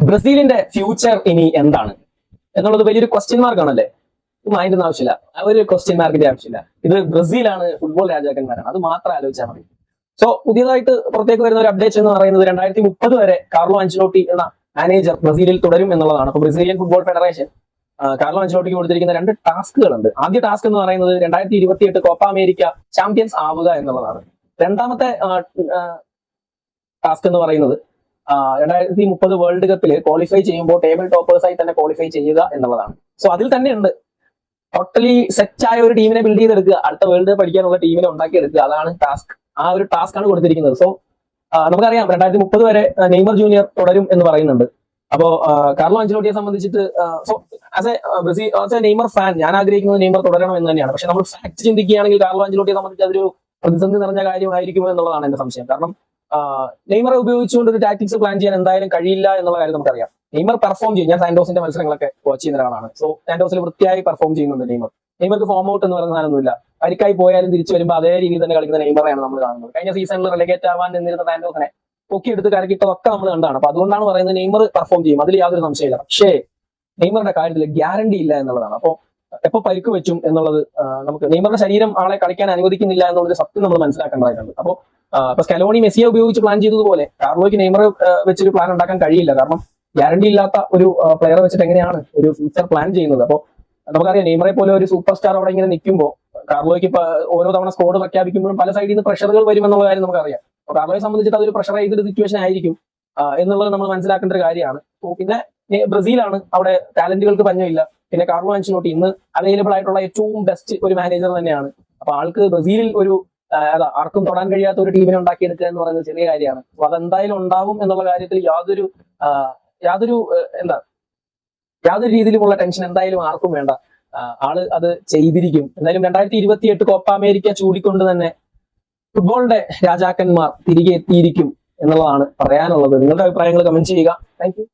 ബ്രസീലിന്റെ ഫ്യൂച്ചർ ഇനി എന്താണ് എന്നുള്ളത് വലിയൊരു ക്വസ്റ്റ്യൻ മാർക്ക് ആണല്ലേ. മൈൻഡ് ഒന്നും ആവശ്യമില്ല, ഒരു ക്വസ്റ്റ്യൻ മാർക്കിന്റെ ആവശ്യമില്ല. ഇത് ബ്രസീലാണ്, ഫുട്ബോൾ രാജാക്കന്മാരാണ്, അത് മാത്രം ആലോചിച്ചാൽ മതി. സോ പുതിയതായിട്ട് പുറത്തേക്ക് വരുന്ന ഒരു അപ്ഡേറ്റ് എന്ന് പറയുന്നത് 2030 വരെ കാർലോ അൻചെലോട്ടി എന്ന മാനേജർ ബ്രസീലിൽ തുടരും എന്നുള്ളതാണ്. അപ്പൊ ബ്രസീലിയൻ ഫുട്ബോൾ ഫെഡറേഷൻ കാർലോ അൻചെലോട്ടിക്ക് കൊടുത്തിരിക്കുന്ന 2 ടാസ്കുകളുണ്ട്. ആദ്യ ടാസ്ക് എന്ന് പറയുന്നത് 2028 കോപ്പ അമേരിക്ക ചാമ്പ്യൻസ് ആവുക എന്നുള്ളതാണ്. രണ്ടാമത്തെ ടാസ്ക് എന്ന് പറയുന്നത് 2030 വേൾഡ് കപ്പിൽ ക്വാളിഫൈ ചെയ്യുമ്പോൾ ടേബിൾ ടോപ്പേഴ്സായി തന്നെ ക്വാളിഫൈ ചെയ്യുക എന്നുള്ളതാണ്. സോ അതിൽ തന്നെ ഉണ്ട് ടോട്ടലി സെറ്റ് ആയ ഒരു ടീമിനെ ബിൽഡ് ചെയ്തെടുക്കുക, അടുത്ത വേൾഡ് കപ്പ് പഠിക്കാനുള്ള ടീമിനെ ഉണ്ടാക്കിയെടുക്കുക. അതാണ് ടാസ്ക്. ആ ഒരു ടാസ്ക് ആണ് കൊടുത്തിരിക്കുന്നത്. സോ നമുക്കറിയാം 2030 വരെ നെയ്മർ ജൂനിയർ തുടരും എന്ന് പറയുന്നുണ്ട്. അപ്പോ കാർലോ അൻചെലോട്ടിയെ സംബന്ധിച്ചിട്ട് ആസ് എ നെയ്മർ ഫാൻ ഞാൻ ആഗ്രഹിക്കുന്നത് നെയ്മർ തുടരണം എന്ന് തന്നെയാണ്. പക്ഷെ നമ്മൾ ഫാക്ട് ചിന്തിക്കുകയാണെങ്കിൽ കാർലോ അൻചെലോട്ടിയെ സംബന്ധിച്ച് അതൊരു പ്രതിസന്ധി നിറഞ്ഞ കാര്യമായിരിക്കുമോ എന്നുള്ളതാണ് എന്റെ സംശയം. കാരണം നെയ്മറെ ഉപയോഗിച്ചുകൊണ്ട് ഒരു ടാക്ടിക്സ് പ്ലാൻ ചെയ്യാൻ എന്തായാലും കഴിയില്ല എന്നുള്ള കാര്യം നമുക്കറിയാം. നെയ്മർ പെർഫോം ചെയ്യും. ഞാൻ സാന്റോസിന്റെ മത്സരങ്ങളൊക്കെ വാച്ച് ചെയ്യുന്ന ഒരാളാണ്. സോ സാന്റോസിൽ വൃത്തിയായി പെർഫോം ചെയ്യുന്നുണ്ട് നെയ്മർ. നെയ്മർക്ക് ഫോം ഔട്ട് എന്ന് പറയുന്ന സാധനമൊന്നുമില്ല. പരിക്കായി പോയാലും തിരിച്ചു വരുമ്പോൾ അതേ രീതിയിൽ തന്നെ കളിക്കുന്ന നെയ്മറെയാണ് നമ്മൾ കാണുന്നത്. കഴിഞ്ഞ സീസണിൽ റെലഗേറ്റ് ആവാൻ നിന്നിരുന്ന സാന്റോസിനെ പൊക്കിയെടുത്ത് കരക്കിട്ടതൊക്കെ നമ്മൾ കണ്ടാണ്. അപ്പൊ അതുകൊണ്ടാണ് പറയുന്നത് നെയ്മർ പെർഫോം ചെയ്യും, അതിൽ യാതൊരു സംശയമില്ല. പക്ഷേ നെയ്മറുടെ കാര്യത്തിൽ ഗ്യാരണ്ടി ഇല്ല എന്നുള്ളതാണ്. അപ്പോൾ എപ്പോൾ പരിക്ക് വെച്ചും എന്നുള്ളത് നമുക്ക് നെയ്മറുടെ ശരീരം ആളെ കളിക്കാൻ അനുവദിക്കുന്നില്ല എന്നുള്ളൊരു സത്യം നമ്മൾ മനസ്സിലാക്കേണ്ടതായിട്ടുണ്ട്. അപ്പോൾ ഇപ്പൊ സ്കലോണി മെസ്സിയെ ഉപയോഗിച്ച് പ്ലാൻ ചെയ്തതുപോലെ കാർലോയ്ക്ക് നെയ്മറെ വെച്ചൊരു പ്ലാൻ ഉണ്ടാക്കാൻ കഴിയില്ല. കാരണം ഗ്യാരണ്ടി ഇല്ലാത്ത ഒരു പ്ലെയറെ വെച്ചിട്ട് എങ്ങനെയാണ് ഒരു ഫ്യൂച്ചർ പ്ലാൻ ചെയ്യുന്നത്? അപ്പോൾ നമുക്കറിയാം നെയ്മറെ പോലെ ഒരു സൂപ്പർ സ്റ്റാർ അവിടെ ഇങ്ങനെ നിൽക്കുമ്പോൾ കാർലോയ്ക്ക് ഓരോ തവണ സ്കോഡ് പ്രഖ്യാപിക്കുമ്പോഴും പല സൈഡിൽ നിന്ന് പ്രഷറുകൾ വരുമെന്നുള്ള കാര്യം നമുക്കറിയാം. അപ്പോൾ കാർലോയെ സംബന്ധിച്ചിട്ട് അതൊരു പ്രഷറൈസ്ഡ് സിറ്റുവേഷൻ ആയിരിക്കും എന്നുള്ളത് നമ്മൾ മനസ്സിലാക്കേണ്ട ഒരു കാര്യമാണ്. പിന്നെ ബ്രസീലാണ്, അവിടെ ടാലന്റുകൾക്ക് പഞ്ഞമില്ല. പിന്നെ കാർലോ അൻചെലോട്ടി ഇന്ന് അവൈലബിൾ ആയിട്ടുള്ള ഏറ്റവും ബെസ്റ്റ് ഒരു മാനേജർ തന്നെയാണ്. അപ്പൊ ആൾക്ക് ബ്രസീലിൽ ഒരു ആർക്കും തൊടാൻ കഴിയാത്ത ഒരു ടീമിനെ ഉണ്ടാക്കിയെടുക്കുക എന്ന് പറയുന്നത് ചെറിയ കാര്യമാണ്. അപ്പൊ അതെന്തായാലും ഉണ്ടാവും എന്നുള്ള കാര്യത്തിൽ യാതൊരു രീതിയിലുമുള്ള ടെൻഷൻ എന്തായാലും ആർക്കും വേണ്ട. ആള് അത് ചെയ്തിരിക്കും. എന്തായാലും 2028 കോപ്പ അമേരിക്ക ചൂടിക്കൊണ്ട് തന്നെ ഫുട്ബോളിന്റെ രാജാക്കന്മാർ തിരികെ എത്തിയിരിക്കും എന്നുള്ളതാണ് പറയാനുള്ളത്. നിങ്ങളുടെ അഭിപ്രായങ്ങൾ കമന്റ് ചെയ്യുക. Thank you.